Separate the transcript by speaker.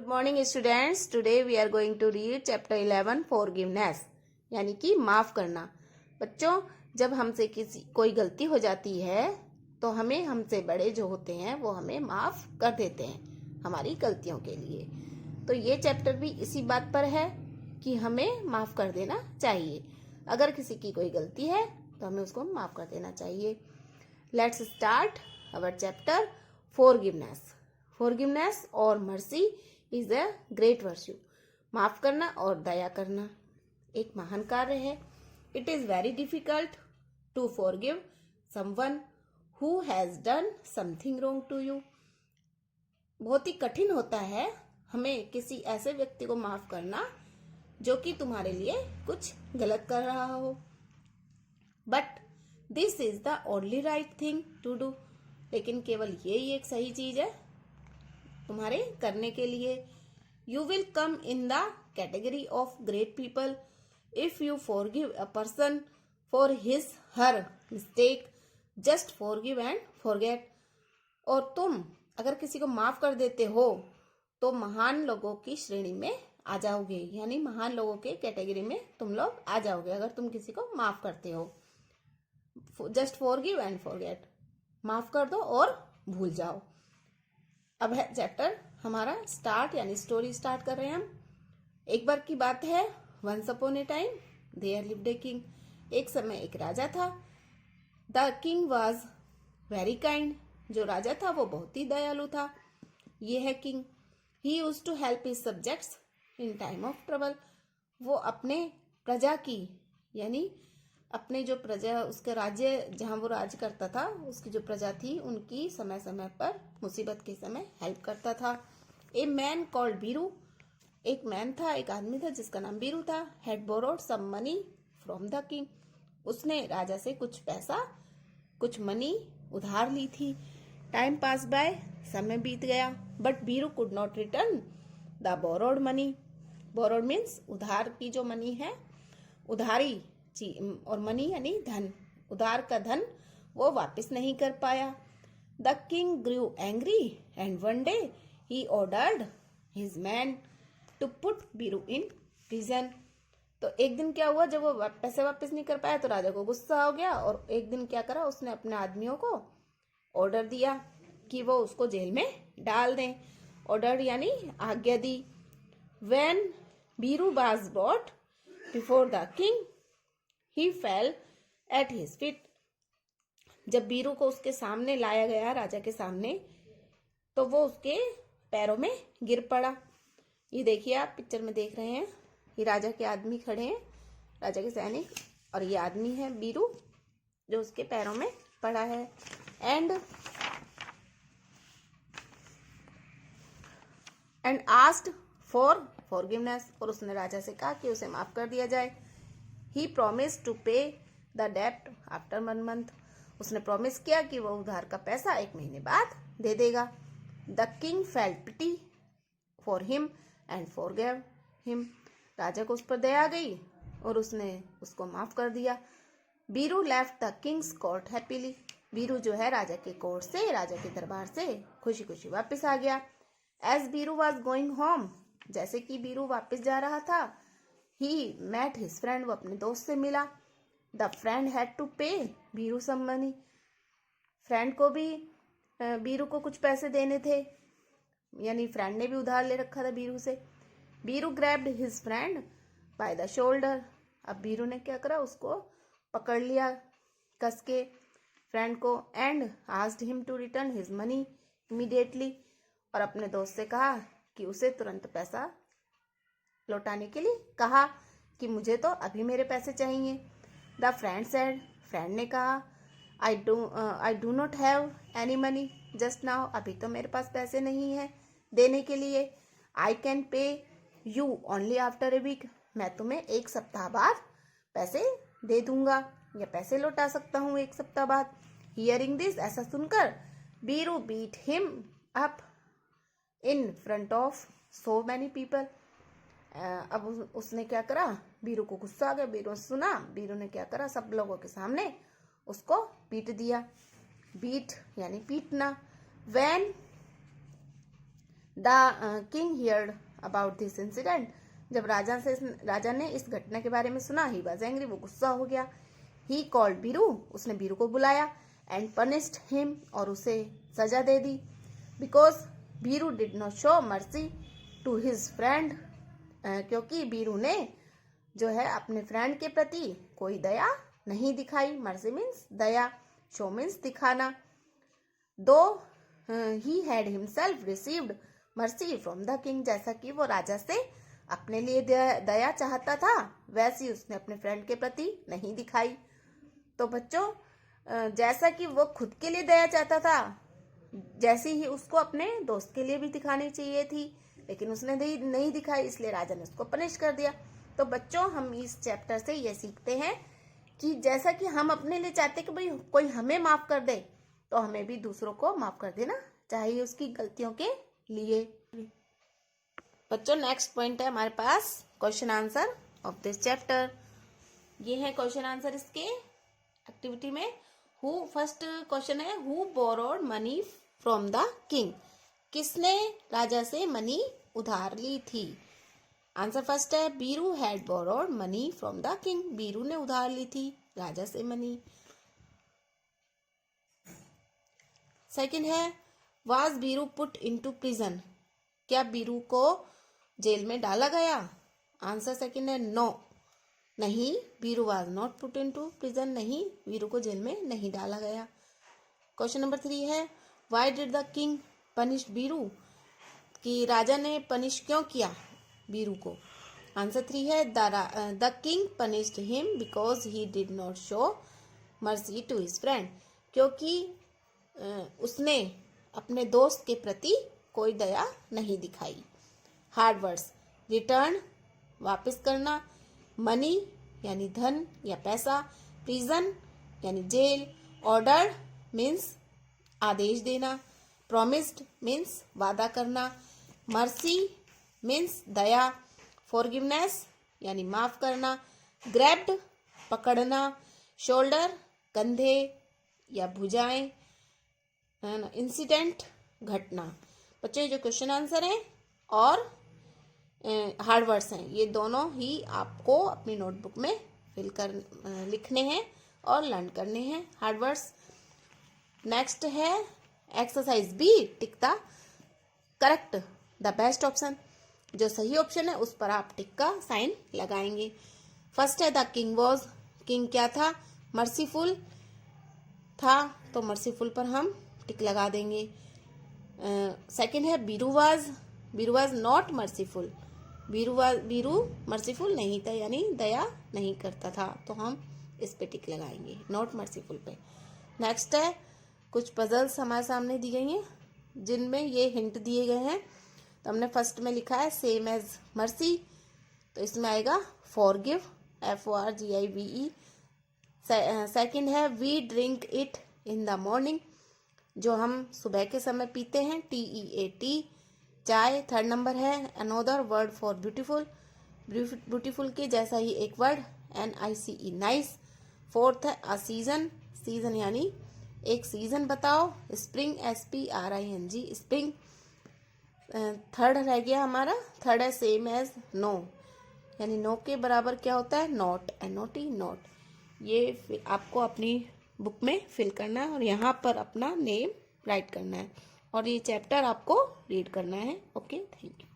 Speaker 1: Good morning students. Today we are going to read chapter 11 forgiveness, यानी कि माफ करना। बच्चों, जब हमसे कोई गलती हो जाती है तो हमें हमसे बड़े जो होते हैं वो हमें माफ कर देते हैं हमारी गलतियों के लिए। तो ये चैप्टर भी इसी बात पर है कि हमें माफ कर देना चाहिए। अगर किसी की कोई गलती है तो हमें उसको माफ कर देना चाहिए। Let's start our chapter forgiveness. Forgiveness और mercy is a great virtue. माफ करना और दया करना एक महान कार्य है। It is very difficult to forgive someone who has done something wrong to you. बहुत ही कठिन होता है हमें किसी ऐसे व्यक्ति को माफ करना जो कि तुम्हारे लिए कुछ गलत कर रहा हो। But this is the only right thing to do. लेकिन केवल ये ही एक सही चीज है तुम्हारे करने के लिए। You will come in the category of great people if you forgive a person for his her mistake. Just forgive and forget. और तुम अगर किसी को माफ कर देते हो तो महान लोगों की श्रेणी में आ जाओगे, यानी महान लोगों के कैटेगरी में तुम लोग आ जाओगे अगर तुम किसी को माफ करते हो। जस्ट फॉरगिव एंड फॉरगेट, माफ कर दो और भूल जाओ। अब है चैप्टर हमारा स्टार्ट, यानी स्टोरी स्टार्ट कर रहे हैं हम। एक बार की बात है, once upon a time there lived a king. एक समय एक राजा था। The king was very kind. जो राजा था वो बहुत ही दयालु था। ये है king. He used to help his subjects in time of trouble. वो अपने प्रजा की, यानी अपने जो प्रजा, उसके राज्य जहां वो राज करता था उसकी जो प्रजा थी उनकी समय समय पर मुसीबत के समय हेल्प करता था। A man called Biru. एक मैन था, एक आदमी था जिसका नाम बीरू था। Had borrowed some money from the king. उसने राजा से कुछ पैसा, कुछ मनी उधार ली थी। टाइम पास बाय, समय बीत गया, but Biru could not return the borrowed money. Borrowed means उधार की जो मनी है, उधारी, और मनी यानी धन, उधार का धन वो वापस नहीं कर पाया। The king grew angry and one day he ordered his man to put Biru in prison. तो एक दिन क्या हुआ, जब वो पैसे वापस नहीं कर पाया तो राजा को गुस्सा हो गया और एक दिन क्या करा, उसने अपने आदमियों को ऑर्डर दिया कि वो उसको जेल में डाल दें। ऑर्डर यानी आज्ञा दी। When Biru was brought before the king he fell at his feet. जब बीरू को उसके सामने लाया गया, राजा के सामने, तो वो उसके पैरों में गिर पड़ा। ये देखिए, आप पिक्चर में देख रहे हैं, ये राजा के आदमी खड़े हैं, राजा के सैनिक, और ये आदमी है बीरू जो उसके पैरों में पड़ा है। And asked for forgiveness. और उसने राजा से कहा कि उसे माफ कर दिया जाए। ही प्रोमिस्ड टू पे द डेब्ट आफ्टर 1 मंथ। उसने प्रॉमिस किया कि वो उधार का पैसा 1 महीने बाद दे देगा। The king felt pity for him and forgave him. राजा को उस पर दया आ गई और उसने उसको माफ कर दिया। Biru left the Kings court happily. Biru जो है राजा के कोर्ट से, राजा के दरबार से खुशी खुशी वापस आ गया। As Biru was going home, जैसे कि बीरू वापस जा रहा था, ही मेट हिज फ्रेंड। वो अपने दोस्त से मिला। द फ्रेंड हैड टू पे बीरू सम मनी। फ्रेंड को भी बीरू को कुछ पैसे देने थे, यानी फ्रेंड ने भी उधार ले रखा था बीरू से। Biru grabbed his friend by the shoulder. अब बीरू ने क्या करा, उसको पकड़ लिया कस के, फ्रेंड को, and asked him to return his money immediately. और अपने दोस्त से कहा कि उसे तुरंत पैसा लौटाने के लिए कहा कि मुझे तो अभी मेरे पैसे चाहिए। The friend said. फ्रेंड ने कहा, I do not have any money just now. अभी तो मेरे पास पैसे नहीं है देने के लिए। I can pay you only after a week. मैं तुम्हें 1 सप्ताह बाद पैसे दे दूंगा या पैसे लौटा सकता हूँ 1 सप्ताह बाद। हियरिंग दिस, ऐसा सुनकर Biru beat him up in front of so many people. अब उसने क्या करा, बीरू को गुस्सा आ गया, बीरू ने सुना, बीरू ने क्या करा, सब लोगों के सामने उसको पीट दिया। बीट यानी पीटना। When the king heard about this incident. जब राजा ने इस घटना के बारे में सुना, ही वॉज एंग्री, वो गुस्सा हो गया। ही कॉल्ड बीरू, उसने बीरू को बुलाया, एंड पनिश्ड हिम, और उसे सजा दे दी। Because Biru did not show mercy to his friend, क्योंकि बीरू ने जो है अपने फ्रेंड के प्रति कोई दया नहीं दिखाई। मर्सी मीन्स दया, शो मीन्स दिखाना। दो he had himself received mercy from the king, जैसा कि वो राजा से अपने लिए दया चाहता था, वैसे ही उसने अपने फ्रेंड के प्रति नहीं दिखाई। तो बच्चों, जैसा कि वो खुद के लिए दया चाहता था, जैसी ही उसको अपने दोस्त के लिए भी दिखानी चाहिए थी, लेकिन उसने नहीं दिखाई, इसलिए राजा ने उसको पनिश कर दिया। तो बच्चों, हम इस चैप्टर से ये सीखते हैं कि जैसा कि हम अपने लिए चाहते कि भाई कोई हमें माफ कर दे, तो हमें भी दूसरों को माफ कर देना चाहिए उसकी गलतियों के लिए। बच्चों, नेक्स्ट पॉइंट है हमारे पास question answer of this chapter. ये है क्वेश्चन आंसर इसके एक्टिविटी में। फर्स्ट क्वेश्चन है, who borrowed money from the king, किसने राजा से मनी उधार ली थी। आंसर फर्स्ट है, Biru had borrowed money from the king, Biru ने उधार ली थी राजा से मनी। सेकंड है, was Biru put into prison, क्या बीरू को जेल में डाला गया। आंसर सेकंड है, नो, नहीं, Biru was not put into prison, नहीं, बीरू को जेल में नहीं डाला गया। क्वेश्चन नंबर 3 है, why did the king punish Biru, कि राजा ने पनिश क्यों किया बीरू को। आंसर 3 है, the king punished him because he did not show mercy to his friend, क्योंकि उसने अपने दोस्त के प्रति कोई दया नहीं दिखाई। हार्ड वर्ड्स, रिटर्न वापस करना, मनी यानी धन या पैसा, प्रिजन यानी जेल, ऑर्डर मीन्स आदेश देना, प्रॉमिस्ड मीन्स वादा करना, मर्सी मीन्स दया, फॉरगिवनेस यानी माफ करना, ग्रैब्ड पकड़ना, शोल्डर कंधे या भुजाएं, इंसिडेंट घटना। बच्चों, ये जो क्वेश्चन आंसर हैं और हार्ड वर्ड्स हैं, ये दोनों ही आपको अपनी नोटबुक में लिखने हैं और लर्न करने हैं हार्ड वर्ड्स। नेक्स्ट है exercise B, tick the correct the best option, जो सही ऑप्शन है उस पर आप टिक का साइन लगाएंगे। फर्स्ट है, द किंग वॉज, किंग क्या था, मर्सीफुल था, तो मर्सीफुल पर हम टिक लगा देंगे। सेकंड है, Biru was not merciful, Biru merciful नहीं था, यानी दया नहीं करता था, तो हम इस पे टिक लगाएंगे, नॉट मर्सीफुल पे। नेक्स्ट है, कुछ पजल्स हमारे सामने दी गई हैं जिनमें ये हिंट दिए गए हैं। तो हमने फर्स्ट में लिखा है सेम एज मर्सी, तो इसमें आएगा फॉरगिव, FORGIVE। सेकंड है, we drink it in the morning, जो हम सुबह के समय पीते हैं, TEAT, चाय। थर्ड नंबर है, another word for beautiful, beautiful के जैसा ही एक वर्ड, NICE, नाइस। फोर्थ है, अ सीजन, सीजन यानी एक सीजन बताओ, स्प्रिंग, SPRING, स्प्रिंग। थर्ड रह गया हमारा, थर्ड है सेम एज नो, यानी नो के बराबर क्या होता है, नॉट, NOT, नॉट। ये आपको अपनी बुक में फिल करना है और यहाँ पर अपना नेम राइट करना है और ये चैप्टर आपको रीड करना है। Okay, thank you.